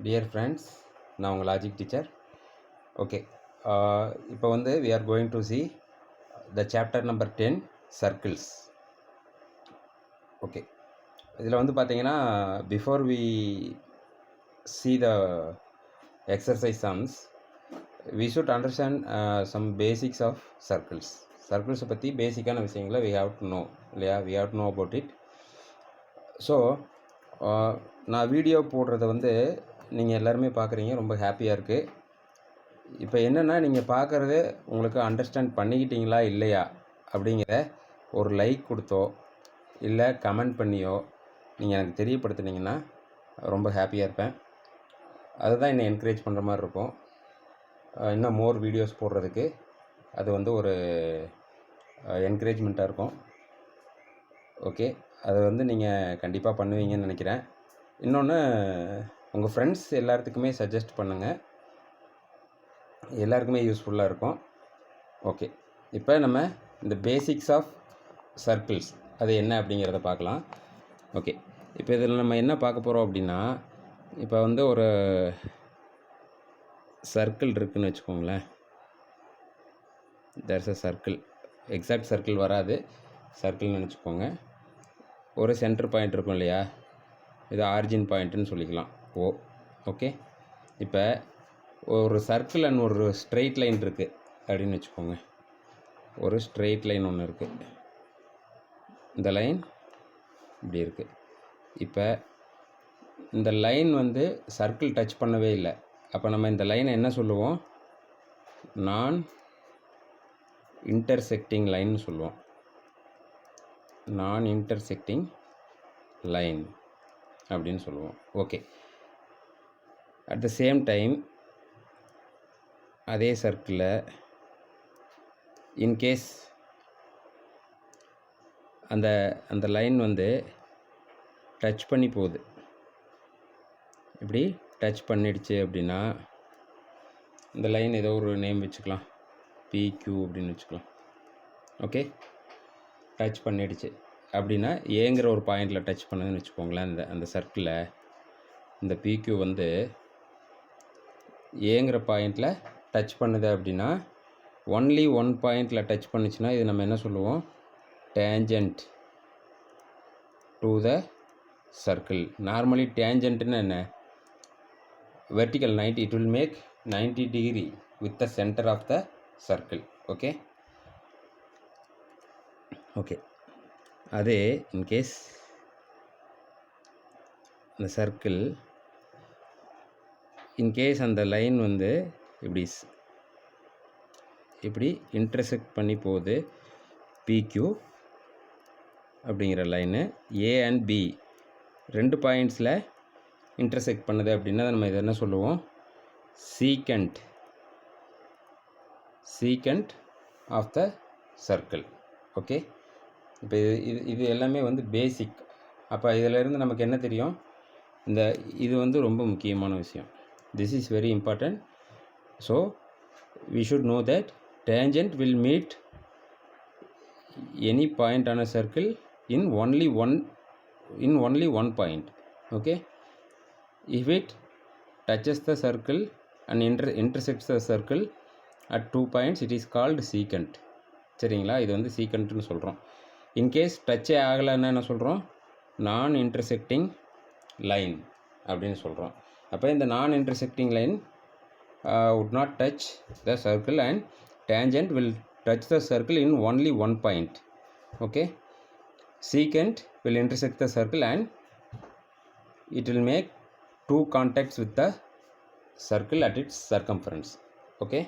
Dear friends, நான் உங்கள் logic teacher. Okay, இப்போ வந்து we are going to see the chapter number 10 circles. Okay, இதில் வந்து பார்த்தீங்கன்னா before we see the exercise sums, we should understand some basics of circles. சர்க்கிள்ஸை பற்றி பேசிக்கான விஷயங்களை we have to know இல்லையா, we have to know about it. So நான் video போடுறத வந்து நீங்கள் எல்லாருமே பார்க்குறீங்க, ரொம்ப ஹாப்பியாக இருக்குது. இப்போ என்னென்னா, நீங்கள் பார்க்குறது உங்களுக்கு அண்டர்ஸ்டாண்ட் பண்ணிக்கிட்டீங்களா இல்லையா அப்படிங்கிற ஒரு லைக் கொடுத்தோ இல்லை கமெண்ட் பண்ணியோ நீங்கள் எனக்கு தெரியப்படுத்துனீங்கன்னா ரொம்ப ஹாப்பியாக இருப்பேன். அதுதான் என்னை என்கரேஜ் பண்ணுற மாதிரி இருக்கும், இன்னும் மோர் வீடியோஸ் போடுறதுக்கு. அது வந்து ஒரு என்கரேஜ்மெண்ட்டாக இருக்கும். ஓகே, அது வந்து நீங்கள் கண்டிப்பாக பண்ணுவீங்கன்னு நினைக்கிறேன். இன்னொன்று, உங்கள் ஃப்ரெண்ட்ஸ் எல்லாத்துக்குமே சஜஸ்ட் பண்ணுங்கள், எல்லாருக்குமே யூஸ்ஃபுல்லாக இருக்கும். ஓகே, இப்போ நம்ம இந்த பேசிக்ஸ் ஆஃப் சர்க்கிள்ஸ் அது என்ன அப்படிங்கிறத பார்க்கலாம். ஓகே, இப்போ இதில் நம்ம என்ன பார்க்க போகிறோம் அப்படின்னா, இப்போ வந்து ஒரு சர்க்கிள் இருக்குதுன்னு வச்சுக்கோங்களேன். There's a circle, exact circle வராது, சர்க்கிள்னு நினச்சிக்கோங்க. ஒரு சென்டர் பாயிண்ட் இருக்கும் இல்லையா, இது ஆரிஜின் பாயிண்ட்டுன்னு சொல்லிக்கலாம், ஓ. ஓகே, இப்போ ஒரு சர்க்கிள் அண்ட் ஒரு ஸ்ட்ரெயிட் லைன் இருக்குது அப்படின்னு வச்சுக்கோங்க. ஒரு ஸ்ட்ரெயிட் லைன் ஒன்று இருக்குது, இந்த லைன் இப்படி இருக்குது. இப்போ இந்த லைன் வந்து சர்க்கிள் டச் பண்ணவே இல்லை. அப்போ நம்ம இந்த லைனை என்ன சொல்லுவோம்? நான் இன்டர்செக்டிங் லைன்னு சொல்லுவோம். நான் இன்டர்செக்டிங் லைன் அப்படின்னு சொல்லுவோம். Okay, at the same time அதே சர்க்கிளில் இன்கேஸ் அந்த அந்த லைன் வந்து டச் பண்ணி போகுது, இப்படி டச் பண்ணிடுச்சு அப்படின்னா இந்த லைன் ஏதோ ஒரு நேம் வச்சுக்கலாம், PQ அப்படின்னு வச்சுக்கலாம். ஓகே, டச் பண்ணிடுச்சு அப்படின்னா ஏங்கிற ஒரு பாயிண்டில் டச் பண்ணுதுன்னு வச்சுக்கோங்களேன். அந்த சர்க்கிளில் இந்த PQ வந்து ஏங்கிற பாயிண்டில் டச் பண்ணுது அப்படின்னா, ஒன்லி ஒன் பாயிண்டில் டச் பண்ணிச்சுன்னா இது நம்ம என்ன சொல்லுவோம்? Tangent to the circle. Normally டேஞ்சண்ட்னு என்ன? Vertical 90, it will make 90 degree with the center of the circle. Okay okay, அதே இன்கேஸ் இந்த சர்க்கிள் இன்கேஸ் அந்த லைன் வந்து இப்படி இன்டர்செக்ட் பண்ணி போகுது, PQ அப்படிங்கிற லைனு A and B ரெண்டு பாயிண்ட்ஸில் இன்டர்செக்ட் பண்ணுது அப்படின்னா நம்ம இதை என்ன சொல்லுவோம்? Secant of the circle. Okay, இப்போ இது எல்லாமே வந்து பேசிக். அப்போ இதிலேருந்து நமக்கு என்ன தெரியும்? இது வந்து ரொம்ப முக்கியமான விஷயம். This is very important. So we should know that tangent will meet any point on a circle in only one point. Okay, if it touches the circle and intersects the circle at 2 points, it is called secant. சரிங்களா, இது வந்து சீக்கண்ட்னு சொல்கிறோம். In case டச்சே ஆகலைன்னா என்ன சொல்கிறோம்? நான் intersecting line அப்படின்னு சொல்கிறோம். அப்போ இந்த நான் intersecting line would not touch the circle and tangent will touch the circle in only one point. Okay, secant will intersect the circle and it will make two contacts with the circle at its circumference. Okay,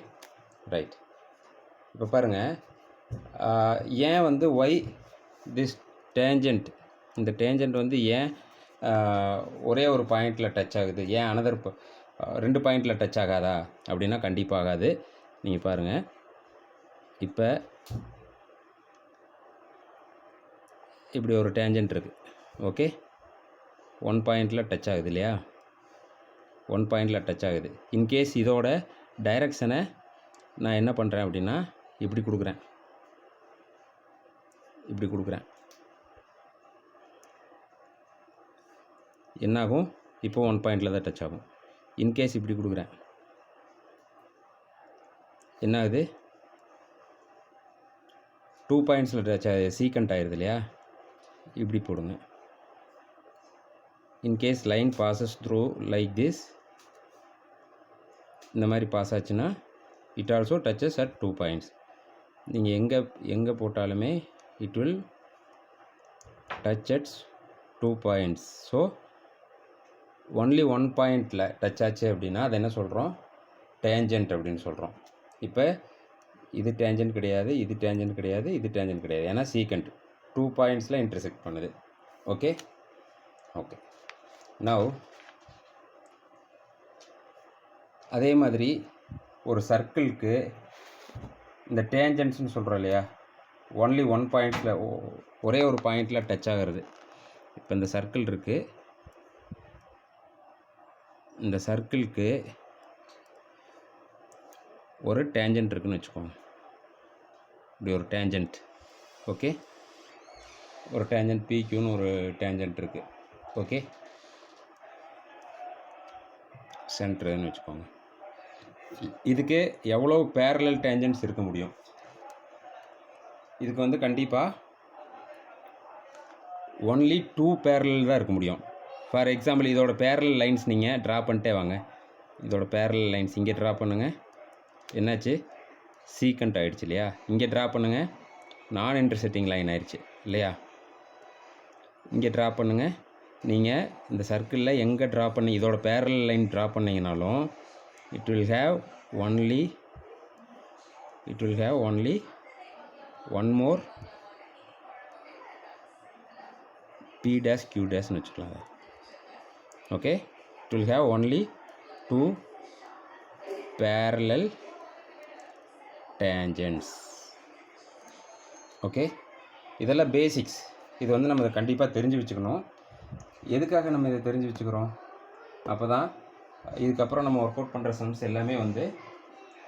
right. இப்போ பாருங்கள், ஏன் வந்து why this tangent, இந்த tangent வந்து ஏன் ஒரே ஒரு பாயிண்டில் டச் ஆகுது, ஏன் அனதர் ரெண்டு பாயிண்டில் டச் ஆகாதா அப்படின்னா கண்டிப்பாக ஆகாது. நீங்கள் பாருங்கள், இப்போ இப்படி ஒரு டேஞ்சண்ட் இருக்குது. ஓகே, ஒன் பாயிண்டில் டச் ஆகுது இல்லையா, ஒன் பாயிண்டில் டச் ஆகுது. இன்கேஸ் இதோட டைரக்ஷனை நான் என்ன பண்ணுறேன் அப்படின்னா இப்படி கொடுக்குறேன், என்னாகும்? இப்போ ஒன் பாயிண்டில் தான் டச் ஆகும். இன்கேஸ் இப்படி கொடுக்குறேன், என்ன ஆகுது, 2 பாயிண்ட்ஸில் சீக்கண்ட் ஆயிடுது இல்லையா. இப்படி போடுங்க. In case line passes through like this, இந்த மாதிரி பாஸ் ஆச்சுன்னா it also touches at 2 points. நீங்கள் எங்கே போட்டாலுமே it will touch at 2 points. So only 1 பாயிண்டில் டச் ஆச்சு அப்படின்னா அதை என்ன சொல்கிறோம், டேஞ்சன்ட் அப்படின்னு சொல்கிறோம். இப்போ இது டேஞ்சன்ட் கிடையாது, இது டேஞ்சன்ட் கிடையாது, இது டேஞ்சன்ட் கிடையாது, ஏன்னா சீக்கண்ட் 2 பாயிண்ட்ஸில் இன்டர்செக்ட் பண்ணுது. Okay okay. நவ் அதே மாதிரி ஒரு சர்க்கிளுக்கு இந்த டேஞ்சன்ட்ஸ்னு சொல்கிறோம் இல்லையா, ஒன்லி 1 பாயிண்ட்டில், ஒரே ஒரு பாயிண்டில் டச் ஆகிறது. இப்போ இந்த சர்க்கிள் இருக்குது, இந்த சர்க்கிளுக்கு ஒரு டேஞ்சன்ட் இருக்குதுன்னு வச்சுக்கோங்க. இப்படி ஒரு டேஞ்சன்ட், ஓகே, ஒரு டேஞ்சன்ட் பிக்யூன்னு ஒரு டேஞ்சன்ட் இருக்குது. ஓகே, சென்டர்னு வச்சுக்கோங்க. இதுக்கு எவ்வளோ பேரலல் டேஞ்சன்ட்ஸ் இருக்க முடியும்? இதுக்கு வந்து கண்டிப்பாக ஒன்லி 2 பேரலல் தான் இருக்க முடியும். ஃபார் எக்ஸாம்பிள் இதோட பேரலல் லைன்ஸ் நீங்கள் ட்ரா பண்ணிட்டே வாங்க. இதோட பேரலல் லைன்ஸ் இங்கே ட்ரா பண்ணுங்கள், என்னாச்சு, சீக்கண்ட் ஆகிடுச்சு இல்லையா. இங்கே ட்ரா பண்ணுங்கள், நான் இன்டர்செக்டிங் லைன் ஆயிடுச்சு இல்லையா. இங்கே ட்ரா பண்ணுங்கள். நீங்கள் இந்த சர்க்கிளில் எங்கே ட்ரா பண்ணி இதோட பேரலல் லைன் ட்ரா பண்ணிங்கனாலும் it will have only one more p dash q dash னு வச்சுக்கலாம். Okay, it will have only 2 parallel tangents. Okay, இதெல்லாம் பேசிக்ஸ். இது வந்து நம்ம கண்டிப்பாக தெரிஞ்சு வச்சுக்கணும். எதுக்காக நம்ம இதை தெரிஞ்சு வச்சுக்கிறோம், அப்போ தான் இதுக்கப்புறம் நம்ம ஒர்க் அவுட் பண்ணுற சம்ஸ் எல்லாமே வந்து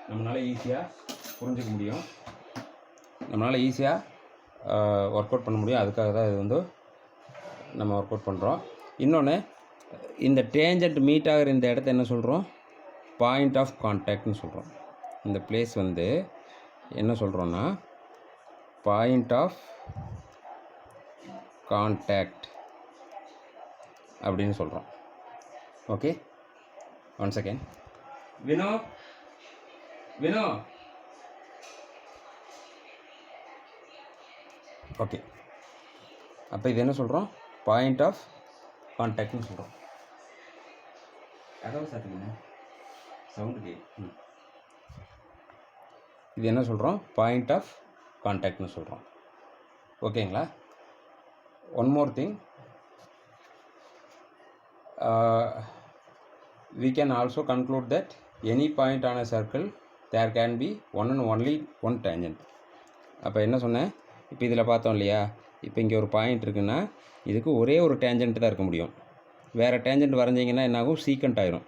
நம்மளால் ஈஸியாக புரிஞ்சிக்க முடியும், நம்மளால் ஈஸியாக ஒர்க் அவுட் பண்ண முடியும். அதுக்காக தான் இது வந்து நம்ம ஒர்க் அவுட் பண்ணுறோம். இன்னொன்று, இந்த டேஞ்சன்ட் மீட் ஆகிற இந்த இடத்த என்ன சொல்கிறோம், பாயிண்ட் ஆஃப் கான்டாக்ட்னு சொல்கிறோம். இந்த பிளேஸ் வந்து என்ன சொல்கிறோன்னா பாயிண்ட் ஆஃப் கான்டாக்ட் அப்படின்னு சொல்கிறோம். Okay, one second. Vino, okay. அப்போ இது என்ன சொல்கிறோம், பாயிண்ட் ஆஃப் கான்டாக்ட்னு சொல்கிறோம். அதாவது சாப்பிட்டீங்க சவுண்டு கே. இது என்ன சொல்கிறோம், பாயிண்ட் ஆஃப் கான்டாக்ட்னு சொல்கிறோம். ஓகேங்களா. One more thing, we can also conclude that any point on a circle there can be one and only one tangent. அப்போ என்ன சொன்னேன், இப்போ இதில் பார்த்தோம் இல்லையா, இப்போ இங்கே ஒரு பாயிண்ட் இருக்குன்னா இதுக்கு ஒரே ஒரு டேஞ்சன்ட் தான் இருக்க முடியும். வேறு டேஞ்சன்ட் வரைஞ்சிங்கன்னா என்னாகும், சீக்கண்ட் ஆகிரும்.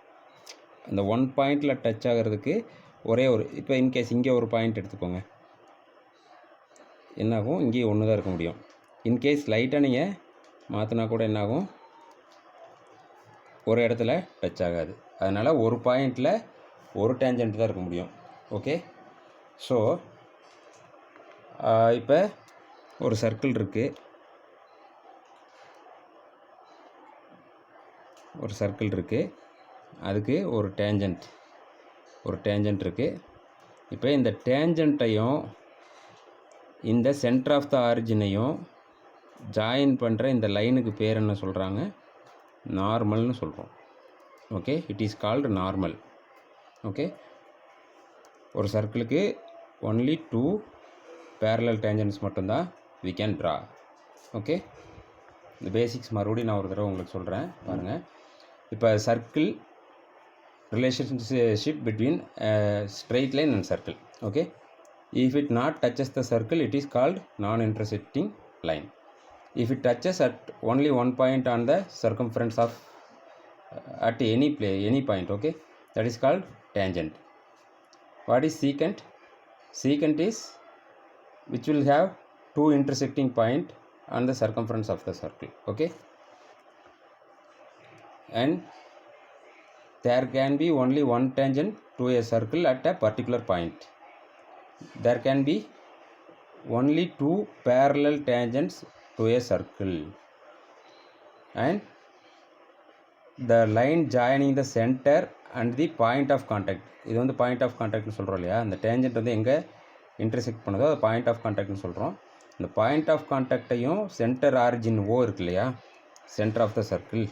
அந்த 1 பாயிண்டில் டச் ஆகிறதுக்கு ஒரே ஒரு, இப்போ இன்கேஸ் இங்கே ஒரு பாயிண்ட் எடுத்துக்கோங்க, என்னாகும், இங்கே ஒன்று தான் இருக்க முடியும். இன்கேஸ் லைட்டாக நீங்கள் மாற்றினா கூட என்னாகும், ஒரு இடத்துல டச் ஆகாது. அதனால் ஒரு பாயிண்டில் ஒரு டேஞ்சன்ட் தான் இருக்க முடியும். ஓகே, ஸோ இப்போ ஒரு சர்க்கிள் இருக்குது, அதுக்கு ஒரு டேஞ்சன்ட் இருக்குது. இப்போ இந்த டேஞ்சன்ட்டையும் இந்த சென்டர் ஆஃப் த ஆரிஜினையும் ஜாயின் பண்ணுற இந்த லைனுக்கு பேர் என்ன சொல்கிறாங்க, நார்மல்னு சொல்கிறோம். Okay, it is called normal. Okay, ஒரு சர்க்கிளுக்கு ஒன்லி 2 பேரலல் டேஞ்சன்ட்ஸ் மட்டும்தான் we can draw. ஓகே, இந்த பேசிக்ஸ் மறுபடியும் நான் ஒரு தடவை உங்களுக்கு சொல்கிறேன் பாருங்கள். இப்போ circle relationship between straight line and circle. Okay, if it not touches the circle it is called non-intersecting line. If it touches at only one point on the circumference of at any point, okay, that is called tangent. What is secant? Secant is which will have 2 intersecting point on the circumference of the circle. Okay, and there can be only one tangent to a circle at a particular point. There can be only two parallel tangents to a circle, and the line joining the center and the point of contact. இது வந்து point of கான்டாக்ட்னு சொல்கிறோம் இல்லையா, அந்த tangent வந்து எங்கே intersect பண்ணுதோ அது பாயிண்ட் ஆஃப் கான்டாக்ட்னு சொல்கிறோம். இந்த பாயிண்ட் ஆஃப் கான்டாக்டையும் சென்டர் ஆரிஜின் ஓ இருக்கு இல்லையா, சென்டர் ஆஃப் த சர்க்கிள்,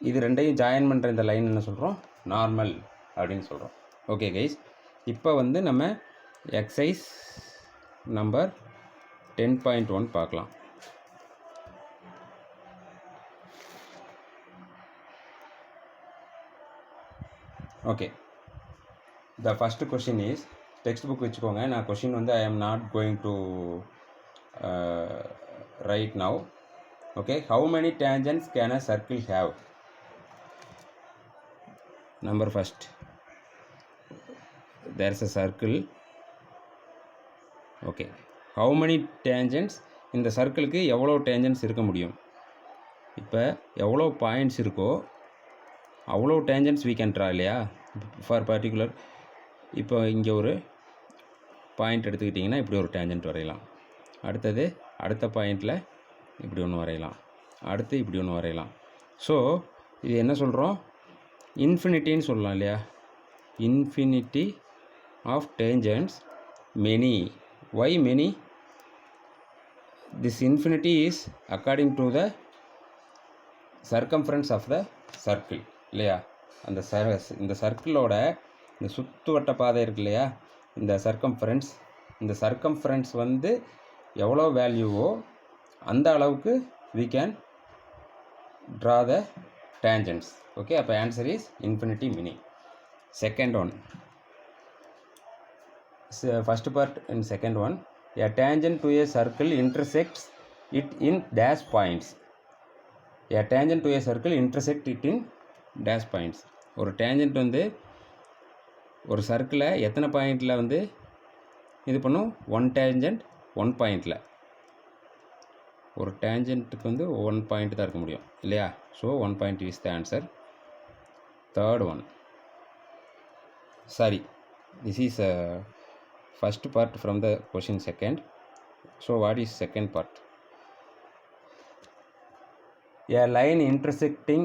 இது ரெண்டையும் ஜாயின் பண்ணுற இந்த லைன் என்ன சொல்கிறோம், நார்மல் அப்படின்னு சொல்கிறோம். ஓகே கைஸ், இப்போ வந்து நம்ம எக்ஸசைஸ் நம்பர் 10.1 பார்க்கலாம். Okay, the first question is, textbook வச்சுக்கோங்க. நான் கொஷின் வந்து I am not going to write now. Okay, how many tangents can a circle have? Number first, there is a circle. Okay, how many tangents? இந்த சர்க்கிளுக்கு எவ்வளோ டேஞ்சன்ட்ஸ் இருக்க முடியும்? இப்போ எவ்வளோ points இருக்கோ அவ்வளோ டேஞ்சன்ட்ஸ் we can draw இல்லையா, ஃபார் பர்டிகுலர். இப்போ இங்கே ஒரு பாயிண்ட் எடுத்துக்கிட்டிங்கன்னா இப்படி ஒரு டேஞ்சன்ட் வரையலாம், அடுத்தது அடுத்த பாயிண்டில் இப்படி ஒன்று வரையலாம், அடுத்து இப்படி ஒன்று வரையலாம். ஸோ இது என்ன சொல்கிறோம், இன்ஃபினிட்டின்னு சொல்லலாம் இல்லையா, infinity of tangents many. Why many? This infinity is according to the circumference of the circle இல்லையா. அந்த இந்த சர்க்கிளோட இந்த சுற்றுவட்ட பாதை இருக்கு இல்லையா, இந்த சர்க்கம்ஃபரன்ஸ் வந்து எவ்வளோ வேல்யூவோ அந்த அளவுக்கு we can draw the tangents. Okay, அப்போ answer is infinity many. Second one, first part and second one, a tangent to a circle intersects it in dash points. A tangent to a circle intersect it in dash points. ஒரு tangent வந்து ஒரு சர்க்கிளை எத்தனை பாயிண்டில் வந்து இது பண்ணும், one tangent one பாயிண்டில். ஒரு டேஞ்சன்ட்டுக்கு வந்து ஒன் பாயிண்ட் தான் இருக்க முடியும் இல்லையா. So 1 point is the answer. Third one, sorry, this is first part from the question second. So what is second part? A line intersecting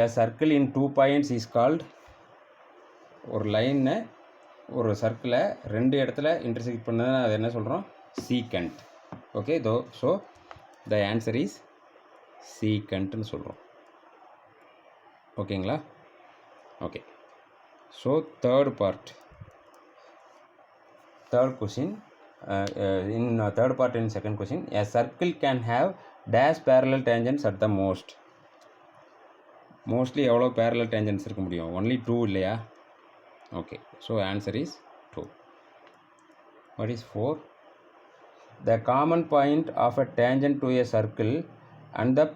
a circle in 2 points is called. ஒரு லைனை ஒரு சர்க்கிளை ரெண்டு இடத்துல intersect பண்ணது அது என்ன சொல்கிறோம், secant. Okay, so the answer is சீக்கண்ட்னு சொல்கிறோம். ஓகேங்களா? Okay, so third part, third question, in third part in second question, a circle can have dash parallel tangents at the mostly எவ்வளோ parallel tangents இருக்க முடியும், only 2 இல்லையா. Okay, so answer is 2. what is 4? The common point of a tangent to a circle and the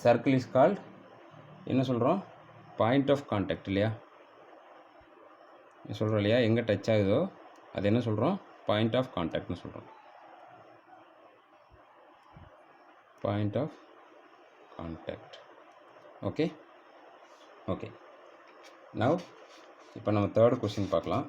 circle is called, என்ன சொல்கிறோம், point of contact இல்லையா. சொல்கிறோம் இல்லையா, எங்கே டச் ஆகுதோ அது என்ன சொல்கிறோம், பாயிண்ட் ஆஃப் கான்டாக்ட்னு சொல்கிறோம். Point of contact. Okay okay, now இப்போ நம்ம தேர்ட் கொஸ்டின் பார்க்கலாம்.